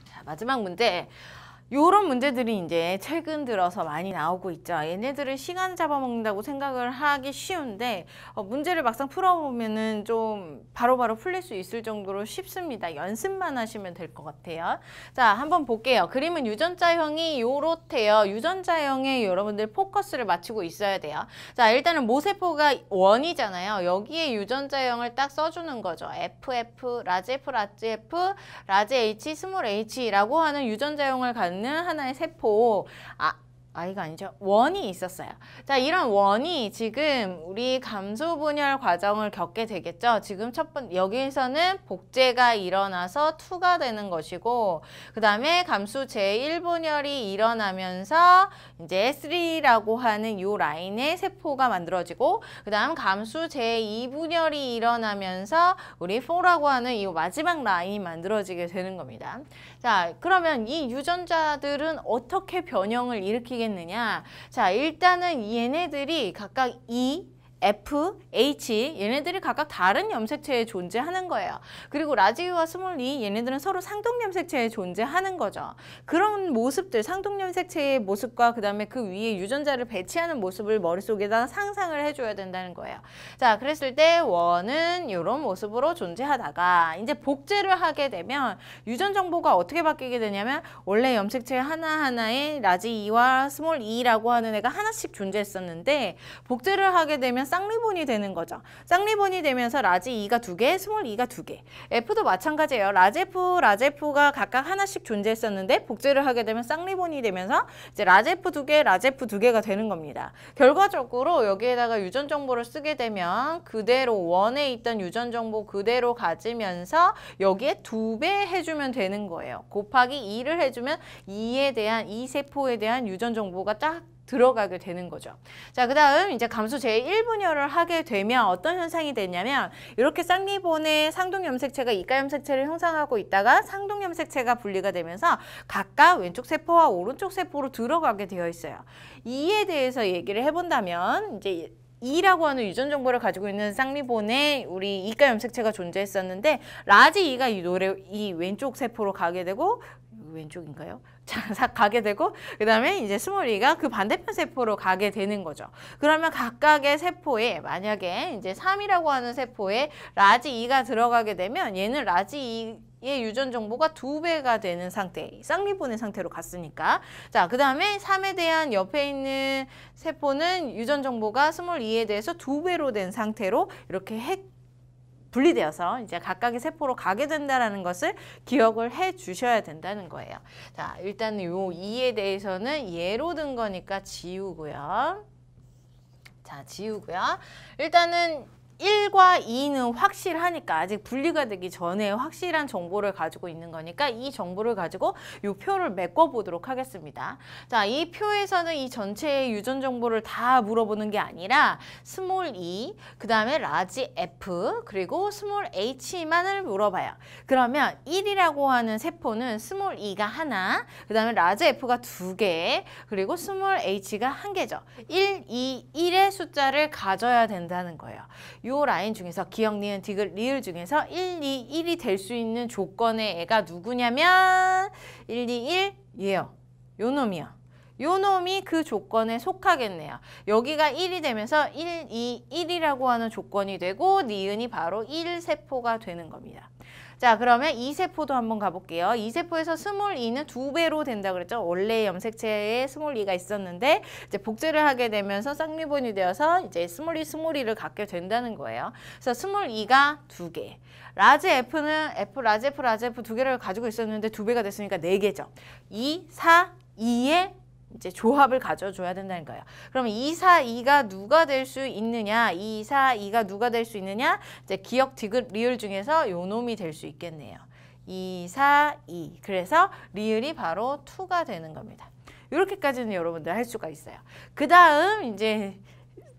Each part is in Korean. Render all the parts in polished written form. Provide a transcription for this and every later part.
자, 마지막 문제. 요런 문제들이 이제 최근 들어서 많이 나오고 있죠. 얘네들은 시간 잡아먹는다고 생각을 하기 쉬운데 문제를 막상 풀어보면은 좀 바로바로 풀릴 수 있을 정도로 쉽습니다. 연습만 하시면 될 것 같아요. 자, 한번 볼게요. 그림은 유전자형이 요렇대요. 유전자형에 여러분들 포커스를 맞추고 있어야 돼요. 자, 일단은 모세포가 원이잖아요. 여기에 유전자형을 딱 써주는 거죠. FF, 라지 F, 라지 F, 라지 H, 스몰 h라고 하는 유전자형을 갖는 하나의 세포, I가 아니죠. 원이 있었어요. 자, 이런 원이 지금 우리 감소 분열 과정을 겪게 되겠죠. 지금 여기에서는 복제가 일어나서 2가 되는 것이고, 그 다음에 감수 제1분열이 일어나면서 이제 3라고 하는 요 라인의 세포가 만들어지고, 그 다음 감수 제2분열이 일어나면서 우리 4라고 하는 이 마지막 라인이 만들어지게 되는 겁니다. 자, 그러면 이 유전자들은 어떻게 변형을 일으키겠느냐? 자, 일단은 얘네들이 각각 F, H 얘네들이 각각 다른 염색체에 존재하는 거예요. 그리고 라지와 스몰 E 얘네들은 서로 상동염색체에 존재하는 거죠. 그런 모습들, 상동염색체의 모습과 그 다음에 그 위에 유전자를 배치하는 모습을 머릿속에다 상상을 해줘야 된다는 거예요. 자, 그랬을 때 원은 이런 모습으로 존재하다가 이제 복제를 하게 되면 유전 정보가 어떻게 바뀌게 되냐면 원래 염색체 하나하나에 라지 E와 스몰 E라고 하는 애가 하나씩 존재했었는데 복제를 하게 되면 쌍리본이 되는 거죠. 쌍리본이 되면서 라지 E가 2개, 스몰 E가 2개. F도 마찬가지예요. 라지 F, 라지 F가 각각 하나씩 존재했었는데 복제를 하게 되면 쌍리본이 되면서 이제 라지 F 2개, 라지 F 2개가 되는 겁니다. 결과적으로 여기에다가 유전 정보를 쓰게 되면 그대로 원에 있던 유전 정보 그대로 가지면서 여기에 2배 해주면 되는 거예요. 곱하기 2를 해주면 이 세포에 대한 유전 정보가 딱 들어가게 되는 거죠. 자, 그 다음 이제 감수 제1분열을 하게 되면 어떤 현상이 되냐면 이렇게 쌍리본의 상동염색체가 이가염색체를 형성하고 있다가 상동염색체가 분리가 되면서 각각 왼쪽 세포와 오른쪽 세포로 들어가게 되어 있어요. 이에 대해서 얘기를 해본다면 이제 E라고 하는 유전 정보를 가지고 있는 쌍리본에 우리 이가 염색체가 존재했었는데 라지 E가 이 왼쪽 세포로 가게 되고 왼쪽인가요? 자, 가게 되고 그 다음에 이제 스몰 E가 그 반대편 세포로 가게 되는 거죠. 그러면 각각의 세포에 만약에 이제 3이라고 하는 세포에 라지 E가 들어가게 되면 얘는 라지 E의 유전 정보가 2배가 되는 상태, 쌍리본의 상태로 갔으니까. 자, 그 다음에 3에 대한 옆에 있는 세포는 유전 정보가 스몰 E에 대해서 2배로 된 상태로 이렇게 분리되어서 이제 각각의 세포로 가게 된다는 것을 기억을 해 주셔야 된다는 거예요. 자, 일단 요 2에 대해서는 예로 든 거니까 지우고요. 자, 지우고요. 일단은 1과 2는 확실하니까 아직 분리가 되기 전에 확실한 정보를 가지고 있는 거니까 이 정보를 가지고 이 표를 메꿔보도록 하겠습니다. 자, 이 표에서는 이 전체의 유전 정보를 다 물어보는 게 아니라 스몰 E, 그 다음에 라지 F, 그리고 스몰 H만을 물어봐요. 그러면 1이라고 하는 세포는 스몰 E가 하나, 그 다음에 라지 F가 2개, 그리고 스몰 H가 1개죠. 1, 2, 1의 숫자를 가져야 된다는 거예요. 요 라인 중에서 기억, 니은, 디귿, 리을 중에서 1, 2, 1이 될 수 있는 조건의 애가 누구냐면 1, 2, 1 얘요. 요 놈이요. 요 놈이 그 조건에 속하겠네요. 여기가 1이 되면서 1, 2, 1이라고 하는 조건이 되고 니은이 바로 1세포가 되는 겁니다. 자, 그러면 이 세포도 한번 가볼게요. 이 세포에서 스몰 E는 2배로 된다고 그랬죠. 원래 염색체에 스몰 E가 있었는데 이제 복제를 하게 되면서 쌍리본이 되어서 이제 스몰 E를 갖게 된다는 거예요. 그래서 스몰 E가 2개. 라지 F는 라지 F 2개를 가지고 있었는데 2배가 됐으니까 4개죠. 2, 4, 2의 이제 조합을 가져줘야 된다는 거예요. 그러면 2, 4, 2가 누가 될 수 있느냐? 2, 4, 2가 누가 될 수 있느냐? 이제 기억, 디귿, 리을 중에서 요 놈이 될 수 있겠네요. 2, 4, 2. 그래서 리을이 바로 2가 되는 겁니다. 이렇게까지는 여러분들 할 수가 있어요. 그 다음 이제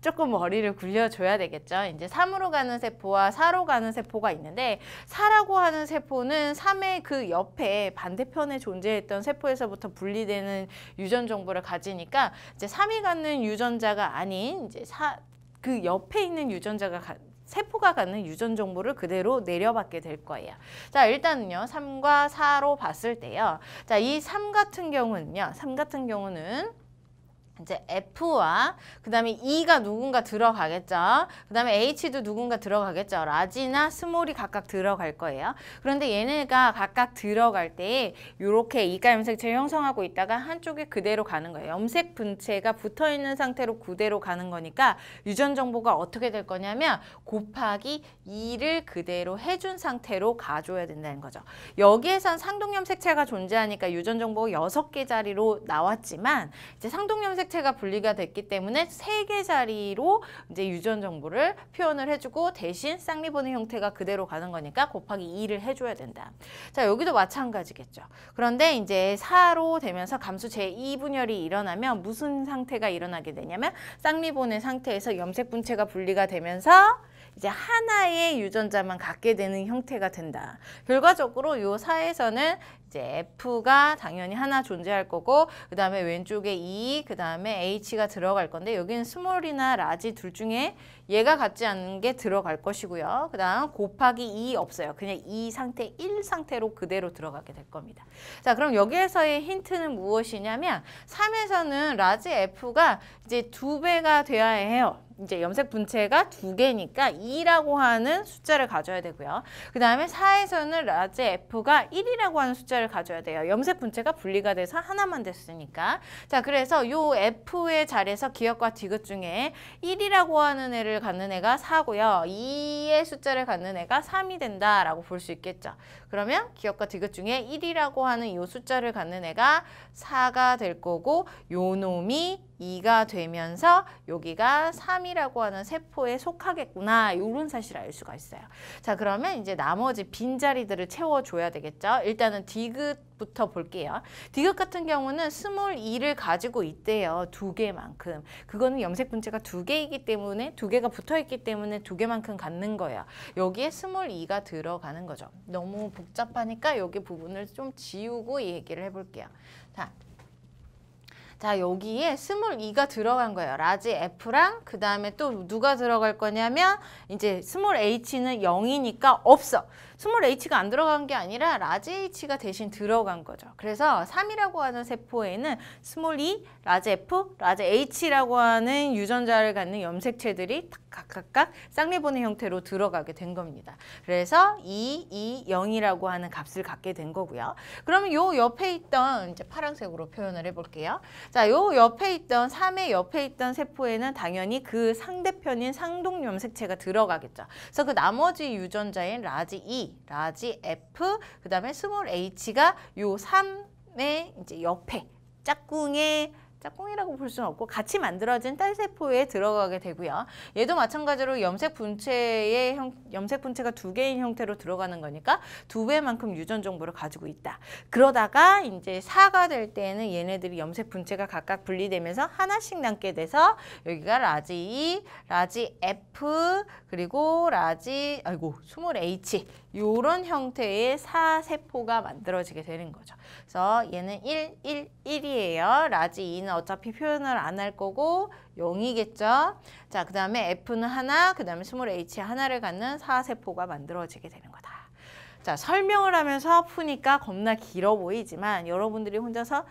조금 머리를 굴려줘야 되겠죠. 이제 3으로 가는 세포와 4로 가는 세포가 있는데 4라고 하는 세포는 3의 그 옆에 반대편에 존재했던 세포에서부터 분리되는 유전 정보를 가지니까 이제 3이 갖는 유전자가 아닌 이제 그 옆에 있는 유전자가 세포가 갖는 유전 정보를 그대로 내려받게 될 거예요. 자, 일단은요. 3과 4로 봤을 때요. 자, 이 3 같은 경우는요. 3 같은 경우는 이제 F와 그 다음에 E가 누군가 들어가겠죠. 그 다음에 H도 누군가 들어가겠죠. 라지나 스몰이 각각 들어갈 거예요. 그런데 얘네가 각각 들어갈 때 이렇게 이가 염색체를 형성하고 있다가 한쪽에 그대로 가는 거예요. 염색 분체가 붙어있는 상태로 그대로 가는 거니까 유전 정보가 어떻게 될 거냐면 곱하기 2를 그대로 해준 상태로 가줘야 된다는 거죠. 여기에선 상동염색체가 존재하니까 유전 정보 6개 자리로 나왔지만 이제 상동염색체가 분리가 됐기 때문에 3개 자리로 이제 유전 정보를 표현을 해주고 대신 쌍리본의 형태가 그대로 가는 거니까 곱하기 2를 해줘야 된다. 자, 여기도 마찬가지겠죠. 그런데 이제 4로 되면서 감수 제2분열이 일어나면 무슨 상태가 일어나게 되냐면 쌍리본의 상태에서 염색 분체가 분리가 되면서 이제 하나의 유전자만 갖게 되는 형태가 된다. 결과적으로 이 4에서는 이제 F가 당연히 하나 존재할 거고 그 다음에 왼쪽에 E, 그 다음에 H가 들어갈 건데 여기는 스몰이나 라지 둘 중에 얘가 같지 않은 게 들어갈 것이고요. 그 다음 곱하기 2 없어요. 그냥 2 상태, 1 상태로 그대로 들어가게 될 겁니다. 자, 그럼 여기에서의 힌트는 무엇이냐면 3에서는 라지 F가 이제 2배가 돼야 해요. 이제 염색 분체가 2개니까 2라고 하는 숫자를 가져야 되고요. 그 다음에 4에서는 라지 F가 1이라고 하는 숫자를 가져야 돼요. 염색 분체가 분리가 돼서 하나만 됐으니까. 자, 그래서 요 F의 자리에서 기역과 디귿 중에 1이라고 하는 애를 갖는 애가 4고요. 2의 숫자를 갖는 애가 3이 된다라고 볼 수 있겠죠. 그러면 기역과 디귿 중에 1이라고 하는 이 숫자를 갖는 애가 4가 될 거고 요 놈이 2가 되면서 여기가 3이라고 하는 세포에 속하겠구나. 이런 사실을 알 수가 있어요. 자, 그러면 이제 나머지 빈자리들을 채워줘야 되겠죠. 일단은 디귿부터 볼게요. 디귿 같은 경우는 스몰 2를 가지고 있대요. 2개만큼. 그거는 염색 분체가 2개이기 때문에 2개가 붙어있기 때문에 2개만큼 갖는 거예요. 여기에 스몰 2가 들어가는 거죠. 너무 복잡하니까 여기 부분을 좀 지우고 얘기를 해볼게요. 자, 여기에 스몰 2가 들어간 거예요. 라지 F랑 그 다음에 또 누가 들어갈 거냐면 이제 스몰 H는 0이니까 없어. 스몰 H가 안 들어간 게 아니라 라지 H가 대신 들어간 거죠. 그래서 3이라고 하는 세포에는 스몰 2, 라지 F, 라지 H라고 하는 유전자를 갖는 염색체들이 각각 쌍리본의 형태로 들어가게 된 겁니다. 그래서 2, 2, 0이라고 하는 값을 갖게 된 거고요. 그러면 요 옆에 있던 이제 파란색으로 표현을 해볼게요. 자, 요 옆에 있던 3의 옆에 있던 세포에는 당연히 그 상대편인 상동 염색체가 들어가겠죠. 그래서 그 나머지 유전자인 라지 E, 라지 F, 그 다음에 스몰 H가 요 3의 이제 옆에 짝꿍이라고 볼 수는 없고 같이 만들어진 딸세포에 들어가게 되고요. 얘도 마찬가지로 염색 분체가 2개인 형태로 들어가는 거니까 2배만큼 유전 정보를 가지고 있다. 그러다가 이제 4가 될 때에는 얘네들이 염색 분체가 각각 분리되면서 하나씩 남게 돼서 여기가 라지 E, 라지 F, 그리고 스몰 H 요런 형태의 4세포가 만들어지게 되는 거죠. 그래서 얘는 1, 1, 1이에요. 라지 E는 어차피 표현을 안 할 거고 0이겠죠. 자, 그 다음에 F는 하나, 그 다음에 스몰 H 하나를 갖는 4세포가 만들어지게 되는 거다. 자, 설명을 하면서 푸니까 겁나 길어 보이지만 여러분들이 혼자서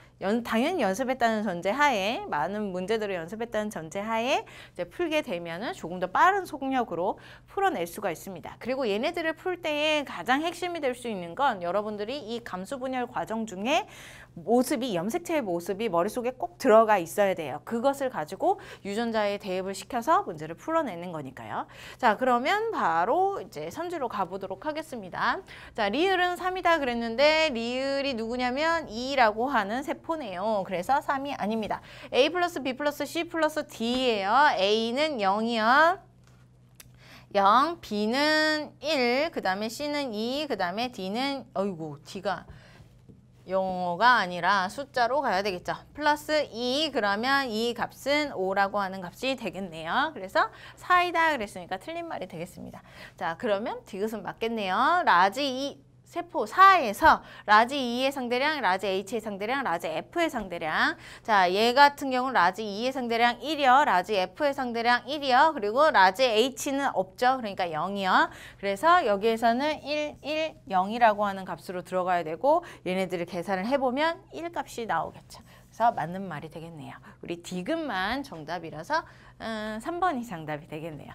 당연히 연습했다는 전제하에 많은 문제들을 연습했다는 전제하에 이제 풀게 되면은 조금 더 빠른 속력으로 풀어낼 수가 있습니다. 그리고 얘네들을 풀 때에 가장 핵심이 될 수 있는 건 여러분들이 이 감수 분열 과정 중에 염색체의 모습이 머릿속에 꼭 들어가 있어야 돼요. 그것을 가지고 유전자에 대입을 시켜서 문제를 풀어내는 거니까요. 자, 그러면 바로 이제 선지로 가보도록 하겠습니다. 자, 리을은 3이다 그랬는데 리을이 누구냐면 2라고 하는 세포네요. 그래서 3이 아닙니다. A 플러스 B 플러스 C 플러스 D예요. A는 0이요. 0, B는 1, 그 다음에 C는 2, 그 다음에 D는 D가 영어가 아니라 숫자로 가야 되겠죠. 플러스 2 그러면 이 값은 5라고 하는 값이 되겠네요. 그래서 4이다 그랬으니까 틀린 말이 되겠습니다. 자, 그러면 디귿은 맞겠네요. 라지 2, 세포 4에서 라지 E의 상대량, 라지 H의 상대량, 라지 F의 상대량. 자, 얘 같은 경우는 라지 E의 상대량 1이요. 라지 F의 상대량 1이요. 그리고 라지 H는 없죠. 그러니까 0이요. 그래서 여기에서는 1, 1, 0이라고 하는 값으로 들어가야 되고 얘네들을 계산을 해보면 1 값이 나오겠죠. 그래서 맞는 말이 되겠네요. 우리 D급만 정답이라서 3번이 정답이 되겠네요.